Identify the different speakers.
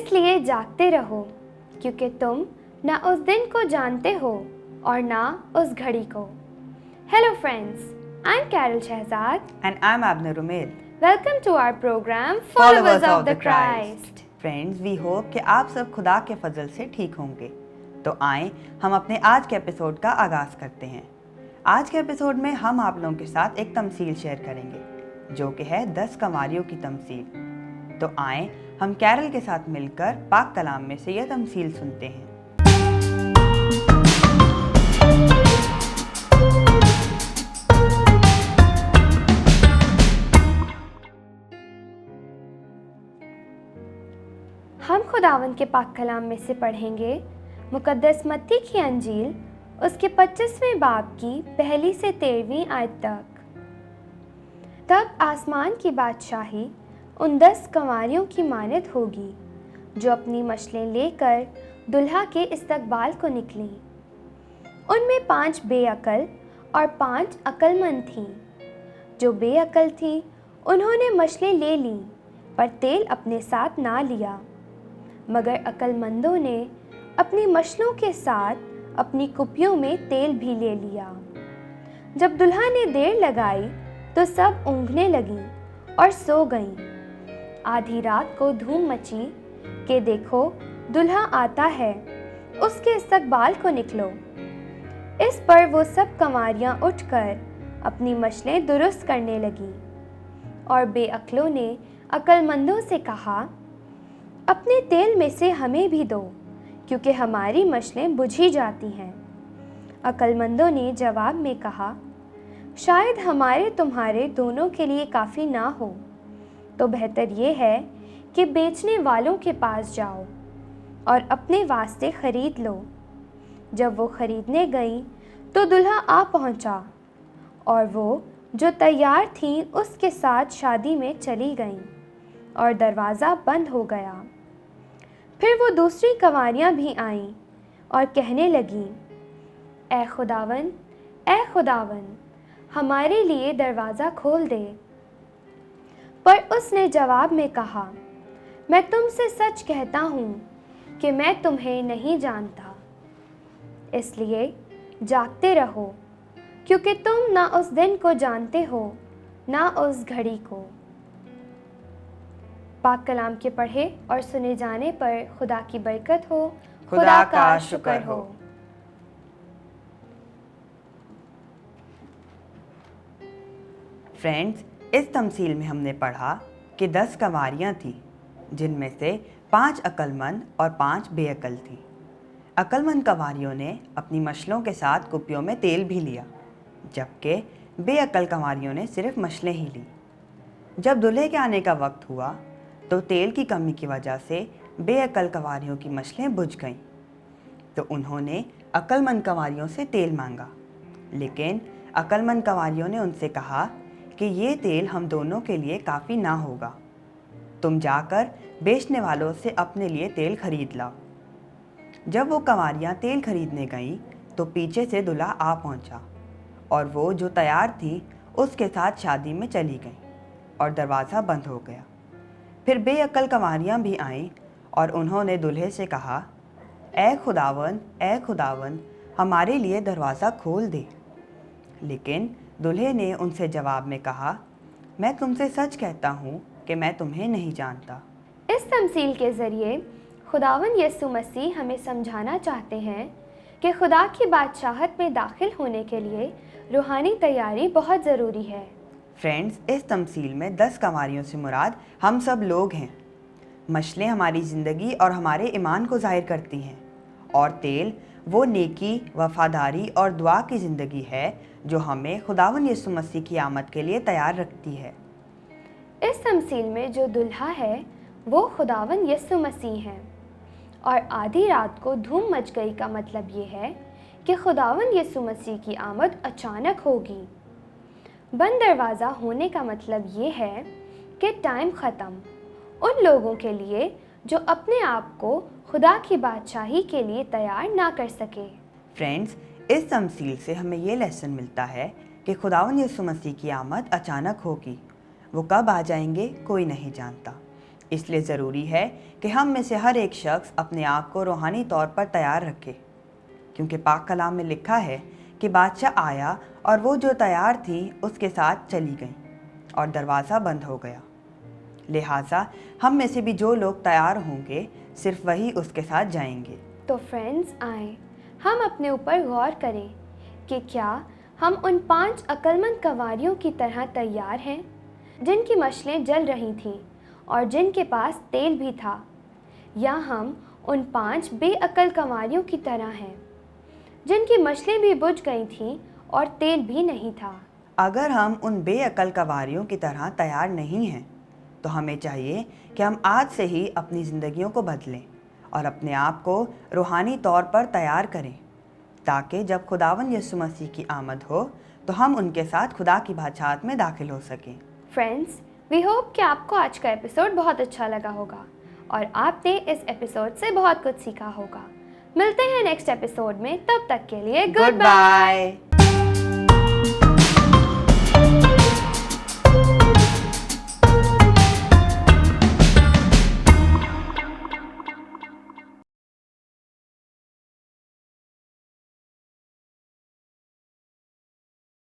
Speaker 1: इसलिए जागते रहो क्योंकि तुम ना उस दिन को जानते हो और ना उस घड़ी को। Hello friends, I'm Carol Shehzad
Speaker 2: And I'm Abner Rumail.
Speaker 1: Welcome to our program Followers of the Christ.
Speaker 2: Friends, we hope कि आप सब खुदा के फजल से ठीक होंगे। तो आएं हम अपने आज के एपिसोड का आगाज करते हैं। आज के एपिसोड में हम आप लोगों के साथ एक तमसील शेयर करेंगे जो कि है 10 कंवारियों की तमसील। तो आएं हम कैरल के साथ मिलकर पाक कलाम में से यह तमसील सुनते हैं।
Speaker 1: हम खुदावन के पाक कलाम में से पढ़ेंगे मुकद्दस मत्ती की अंजील उसके 25वें बाब की पहली से 13वीं आयत तक। तब आसमान की बादशाही उन 10 कंवारियों की मानद होगी जो अपनी मशलें लेकर दुल्हा के इस्तकबाल को निकलीं। उनमें 5 बेअकल और 5 अक्लमंद थीं। जो बेअकल थीं उन्होंने मशलें ले लीं पर तेल अपने साथ ना लिया, मगर अक्लमंदों ने अपनी मशलों के साथ अपनी कुपियों में तेल भी ले लिया। जब दुल्हा ने देर लगाई तो सब ऊँघने लगीं और सो गईं। आधी रात को धूम मची कि देखो दुल्हा आता है, उसके इस्तकबाल को निकलो। इस पर वो सब कंवारियाँ उठकर अपनी मशलें दुरुस्त करने लगीं और बेअक्लों ने अक्लमंदों से कहा, अपने तेल में से हमें भी दो क्योंकि हमारी मशलें बुझी जाती हैं। अक्लमंदों ने जवाब में कहा, शायद हमारे तुम्हारे दोनों के लिए काफ़ी ना हो, तो बेहतर ये है कि बेचने वालों के पास जाओ और अपने वास्ते ख़रीद लो। जब वो ख़रीदने गई तो दुल्हा आ पहुंचा और वो जो तैयार थीं उसके साथ शादी में चली गईं और दरवाज़ा बंद हो गया। फिर वो दूसरी कंवारियाँ भी आईं और कहने लगीं, ऐ खुदावन, हमारे लिए दरवाज़ा खोल दे। पर उसने जवाब में कहा, मैं तुमसे सच कहता हूँ कि मैं तुम्हें नहीं जानता। इसलिए जागते रहो क्योंकि तुम ना उस दिन को जानते हो ना उस घड़ी को। पाक कलाम के पढ़े और सुने जाने पर खुदा की बरकत हो, खुदा का शुक्र हो।
Speaker 2: फ्रेंड्स, इस तमसील में हमने पढ़ा कि 10 कंवारियाँ थीं जिनमें से 5 अक्लमंद और 5 बेअकल थीं। अक्लमंद कंवारियों ने अपनी मशलों के साथ कुपियों में तेल भी लिया, जबकि बेअकल कंवारियों ने सिर्फ मशलें ही ली। जब दूल्हे के आने का वक्त हुआ तो तेल की कमी की वजह से बेअकल कंवारियों की मशलें बुझ गईं। तो उन्होंने अक्लमंद कंवारियों से तेल मांगा, लेकिन अक्लमंद कंवारियों ने उनसे कहा कि ये तेल हम दोनों के लिए काफ़ी ना होगा, तुम जाकर बेचने वालों से अपने लिए तेल खरीद लाओ। जब वो कंवारियाँ तेल खरीदने गईं तो पीछे से दूल्हा आ पहुंचा और वो जो तैयार थी उसके साथ शादी में चली गईं और दरवाज़ा बंद हो गया। फिर बेअकल कंवारियाँ भी आईं और उन्होंने दूल्हे से कहा, ऐ खुदावन, हमारे लिए दरवाज़ा खोल दे। लेकिन दूल्हे ने उनसे जवाब में कहा, मैं तुमसे सच कहता हूँ कि मैं तुम्हें नहीं जानता।
Speaker 1: इस तमसील के ज़रिए खुदावन यीशु मसीह हमें समझाना चाहते हैं कि खुदा की बादशाहत में दाखिल होने के लिए रूहानी तैयारी बहुत ज़रूरी है।
Speaker 2: फ्रेंड्स, इस तमसील में 10 कंवारियों से मुराद हम सब लोग हैं। मशलें हमारी ज़िंदगी और हमारे ईमान को ज़ाहिर करती हैं और तेल वो नेकी, वफ़ादारी और दुआ की ज़िंदगी है जो हमें खुदावन यीशु मसीह की आमद के लिए तैयार रखती है।
Speaker 1: इस तमसील में जो दुल्हा है वो खुदावन यीशु मसीह हैं और आधी रात को धूम मच गई का मतलब ये है कि खुदावन यीशु मसीह की आमद अचानक होगी। बंद दरवाज़ा होने का मतलब ये है कि टाइम ख़त्म उन लोगों के लिए जो अपने आप को खुदा की बादशाही के लिए तैयार ना कर सके।
Speaker 2: फ्रेंड्स, इस तमसील से हमें ये लेसन मिलता है कि खुदावन यीशु मसीह की आमद अचानक होगी। वो कब आ जाएंगे कोई नहीं जानता। اس لیے ضروری ہے کہ ہم میں سے ہر ایک شخص اپنے آپ کو روحانی طور پر تیار رکھے، کیونکہ پاک کلام میں لکھا ہے کہ بادشاہ آیا اور وہ جو تیار تھی اس کے ساتھ چلی گئیں اور دروازہ بند ہو گیا۔ لہٰذا ہم میں سے بھی جو لوگ تیار ہوں گے صرف وہی اس کے ساتھ جائیں گے۔
Speaker 1: تو فرینڈز آئیں ہم اپنے اوپر غور کریں کہ کیا ہم ان 5 عقلمند کنواریوں کی طرح تیار ہیں جن کی مشلیں جل رہی تھیں اور جن کے پاس تیل بھی تھا، یا ہم ان 5 بے عقل کنواریوں کی طرح ہیں جن کی مشلیں بھی بجھ گئی تھیں اور تیل بھی نہیں تھا؟
Speaker 2: اگر ہم ان بے عقل کنواریوں کی طرح تیار نہیں ہیں تو ہمیں چاہیے کہ ہم آج سے ہی اپنی زندگیوں کو بدلیں اور اپنے آپ کو روحانی طور پر تیار کریں، تاکہ جب خداوند یسوع مسیح کی آمد ہو تو ہم ان کے ساتھ خدا کی بادشاہت میں داخل ہو سکیں۔
Speaker 1: فرینڈز وی ہوپ کہ آپ کو آج کا ایپیسوڈ بہت اچھا لگا ہوگا اور آپ نے اس ایپیسوڈ سے بہت کچھ سیکھا ہوگا۔ ملتے ہیں نیکسٹ ایپیسوڈ میں، تب تک کے لیے گڈ بائے۔